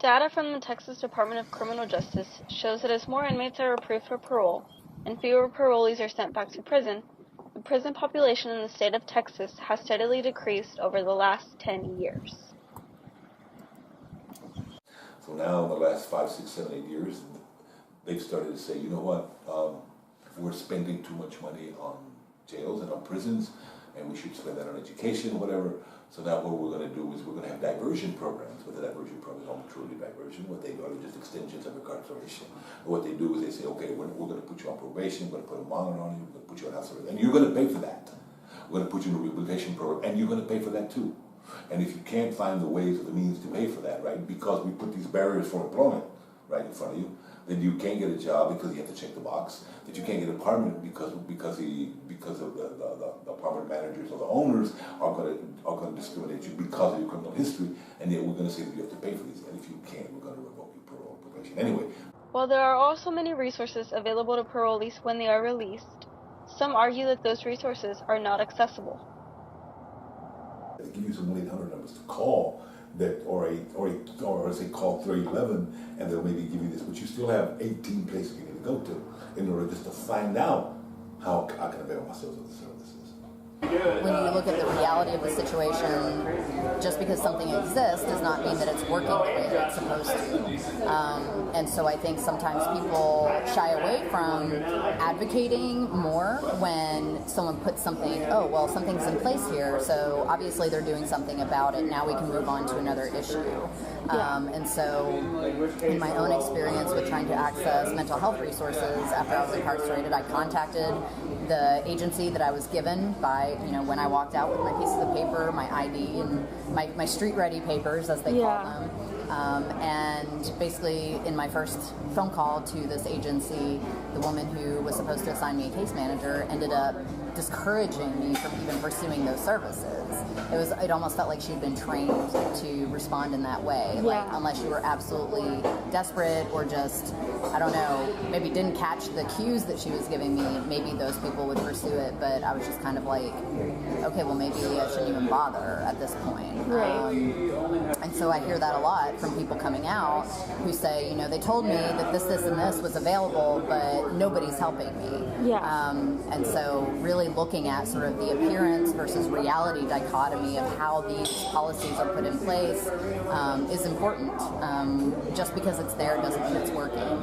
Data from the Texas Department of Criminal Justice shows that as more inmates are approved for parole and fewer parolees are sent back to prison, the prison population in the state of Texas has steadily decreased over the last 10 years. So now in the last 5, 6, 7, 8 years, they've started to say, you know what, we're spending too much money on jails and on prisons, and we should spend that on education, whatever. So now what we're going to do is we're going to have diversion programs. But the diversion programs aren't truly diversion. What they are just extensions of incarceration. And what they do is they say, okay, we're going to put you on probation, we're going to put a monitor on you, we're going to put you on house arrest, and you're going to pay for that. We're going to put you in a rehabilitation program, and you're going to pay for that too. And if you can't find the ways or the means to pay for that, right, because we put these barriers for employment right in front of you, then you can't get a job because you have to check the box. That you can't get an apartment because of the apartment managers or the owners are going to discriminate you because of your criminal history, and yet we're going to say that you have to pay for these. And if you can't, we're going to revoke your parole and probation. Anyway. While there are also many resources available to parolees when they are released, some argue that those resources are not accessible. They give you some 1-800 numbers to call. Or say call 311 and they'll maybe give you this, but you still have 18 places you need to go to in order just to find out how I can avail myself of the services. When you look at the reality of the situation, just because something exists does not mean that it's working the way that it's supposed to. And so I think sometimes people shy away from advocating more when someone puts something, oh, well, something's in place here, so obviously they're doing something about it. Now we can move on to another issue. And so in my own experience with trying to access mental health resources after I was incarcerated, I contacted the agency that I was given by, when I walked out with my pieces of paper, my ID, and my street-ready papers, as they call them. And basically, in my first phone call to this agency, the woman who was supposed to assign me a case manager ended up discouraging me from even pursuing those services. It almost felt like she'd been trained to respond in that way. Like, unless you were absolutely desperate or just, I don't know, maybe didn't catch the cues that she was giving me, maybe those people would pursue it. But I was just kind of like, okay, well, maybe I shouldn't even bother at this point. And so I hear that a lot from people coming out who say, they told me that this, and this was available, but nobody's helping me. And so really looking at sort of the appearance versus reality dichotomy of how these policies are put in place is important. Just because it's there doesn't mean it's working.